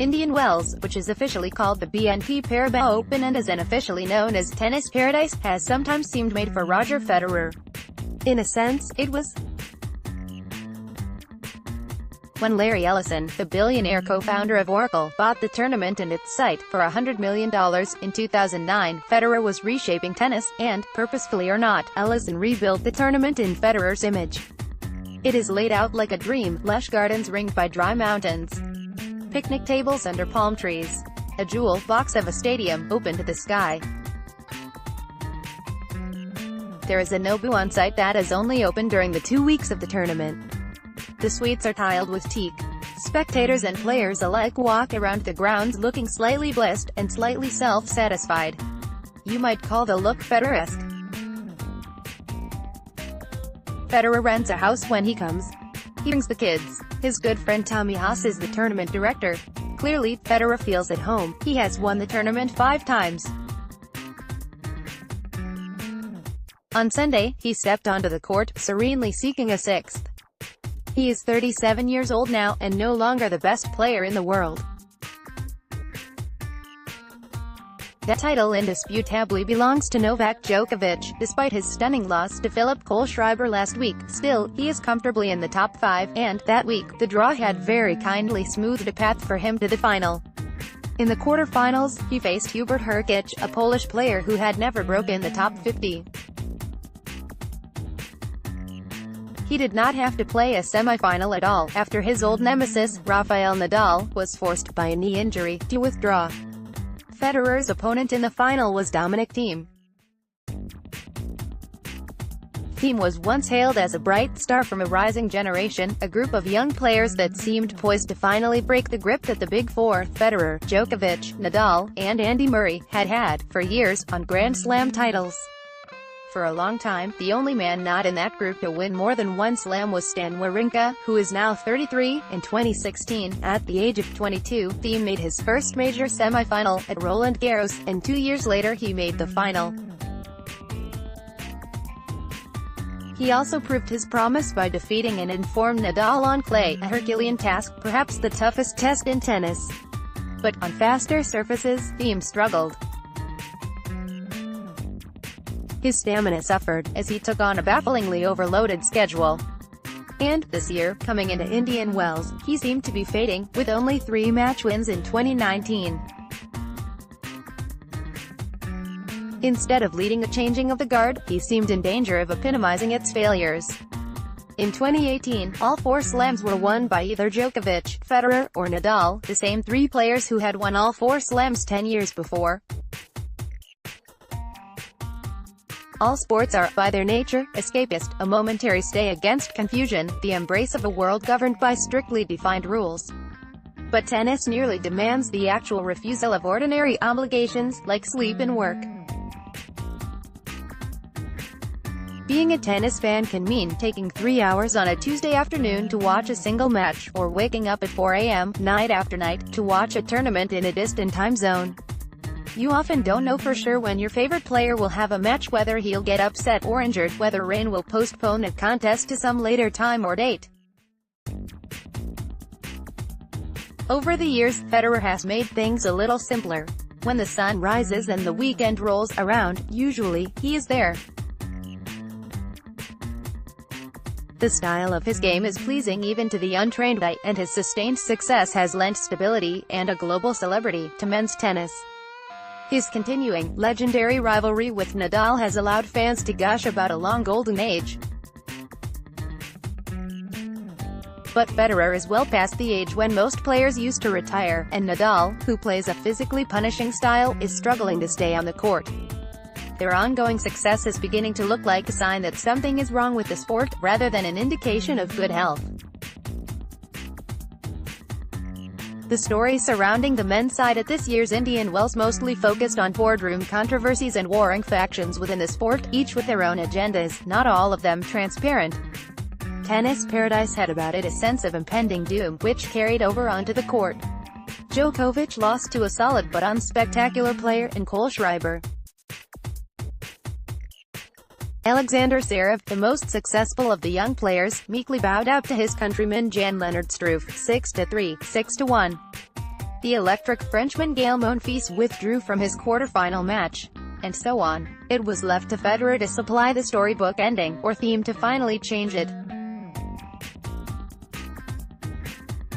Indian Wells, which is officially called the BNP Paribas Open and is unofficially known as Tennis Paradise, has sometimes seemed made for Roger Federer. In a sense, it was. When Larry Ellison, the billionaire co-founder of Oracle, bought the tournament and its site for $100 million in 2009, Federer was reshaping tennis, and, purposefully or not, Ellison rebuilt the tournament in Federer's image. It is laid out like a dream, lush gardens ringed by dry mountains, picnic tables under palm trees, a jewel box of a stadium, open to the sky. There is a Nobu on site that is only open during the 2 weeks of the tournament. The suites are tiled with teak. Spectators and players alike walk around the grounds looking slightly blissed, and slightly self-satisfied. You might call the look Federer-esque. Federer rents a house when he comes. He brings the kids. His good friend Tommy Haas is the tournament director. Clearly, Federer feels at home. He has won the tournament 5 times. On Sunday, he stepped onto the court, serenely seeking a 6th. He is 37 years old now, and no longer the best player in the world. That title indisputably belongs to Novak Djokovic, despite his stunning loss to Philip Kohlschreiber last week. Still, he is comfortably in the top 5, and, that week, the draw had very kindly smoothed a path for him to the final. In the quarter-finals, he faced Hubert Hurkacz, a Polish player who had never broken the top 50. He did not have to play a semi-final at all, after his old nemesis, Rafael Nadal, was forced by a knee injury to withdraw. Federer's opponent in the final was Dominic Thiem. Thiem was once hailed as a bright star from a rising generation, a group of young players that seemed poised to finally break the grip that the Big Four, Federer, Djokovic, Nadal, and Andy Murray, had for years, on Grand Slam titles. For a long time, the only man not in that group to win more than one slam was Stan Wawrinka, who is now 33. In 2016, at the age of 22, Thiem made his first major semi-final, at Roland Garros, and 2 years later he made the final. He also proved his promise by defeating an informed Nadal on clay, a Herculean task, perhaps the toughest test in tennis. But, on faster surfaces, Thiem struggled. His stamina suffered, as he took on a bafflingly overloaded schedule. And, this year, coming into Indian Wells, he seemed to be fading, with only 3 match wins in 2019. Instead of leading a changing of the guard, he seemed in danger of epitomizing its failures. In 2018, all 4 slams were won by either Djokovic, Federer, or Nadal, the same 3 players who had won all 4 slams 10 years before. All sports are, by their nature, escapist, a momentary stay against confusion, the embrace of a world governed by strictly defined rules. But tennis nearly demands the actual refusal of ordinary obligations, like sleep and work. Being a tennis fan can mean taking 3 hours on a Tuesday afternoon to watch a single match, or waking up at 4 a.m., night after night, to watch a tournament in a distant time zone. You often don't know for sure when your favorite player will have a match, whether he'll get upset or injured, whether rain will postpone a contest to some later time or date. Over the years, Federer has made things a little simpler. When the sun rises and the weekend rolls around, usually, he is there. The style of his game is pleasing even to the untrained eye, and his sustained success has lent stability, and a global celebrity, to men's tennis. His continuing, legendary rivalry with Nadal has allowed fans to gush about a long golden age. But Federer is well past the age when most players used to retire, and Nadal, who plays a physically punishing style, is struggling to stay on the court. Their ongoing success is beginning to look like a sign that something is wrong with the sport, rather than an indication of good health. The stories surrounding the men's side at this year's Indian Wells mostly focused on boardroom controversies and warring factions within the sport, each with their own agendas, not all of them transparent. Tennis Paradise had about it a sense of impending doom, which carried over onto the court. Djokovic lost to a solid but unspectacular player in Kohlschreiber. Alexander Zverev, the most successful of the young players, meekly bowed out to his countryman Jan-Lennard Struff, 6-3, 6-1. The electric Frenchman Gael Monfils withdrew from his quarter-final match. And so on. It was left to Federer to supply the storybook ending, or Thiem to finally change it.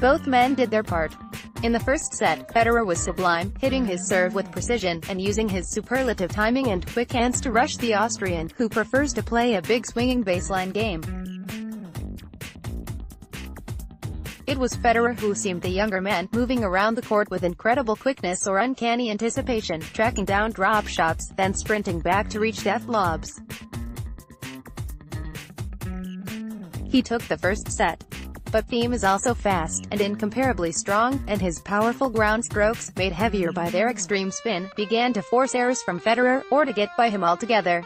Both men did their part. In the first set, Federer was sublime, hitting his serve with precision, and using his superlative timing and quick hands to rush the Austrian, who prefers to play a big swinging baseline game. It was Federer who seemed the younger man, moving around the court with incredible quickness or uncanny anticipation, tracking down drop shots, then sprinting back to reach death lobs. He took the first set. But Thiem is also fast, and incomparably strong, and his powerful ground strokes, made heavier by their extreme spin, began to force errors from Federer, or to get by him altogether.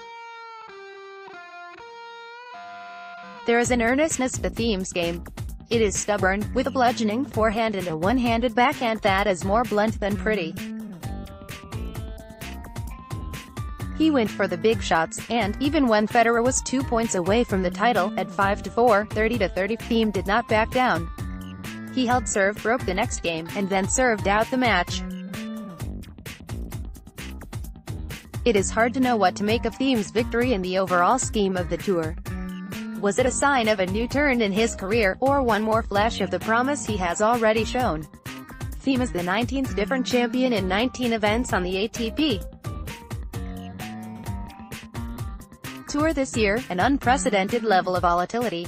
There is an earnestness to Thiem's game. It is stubborn, with a bludgeoning forehand and a one-handed backhand that is more blunt than pretty. He went for the big shots, and, even when Federer was 2 points away from the title, at 5-4, 30-30, Thiem did not back down. He held serve, broke the next game, and then served out the match. It is hard to know what to make of Thiem's victory in the overall scheme of the tour. Was it a sign of a new turn in his career, or one more flash of the promise he has already shown? Thiem is the 19th different champion in 19 events on the ATP Tour this year, an unprecedented level of volatility.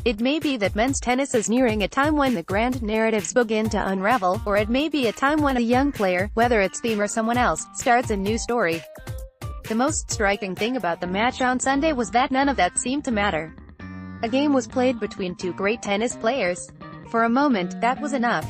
It may be that men's tennis is nearing a time when the grand narratives begin to unravel, or it may be a time when a young player, whether it's Thiem or someone else, starts a new story. The most striking thing about the match on Sunday was that none of that seemed to matter. A game was played between two great tennis players. For a moment, that was enough.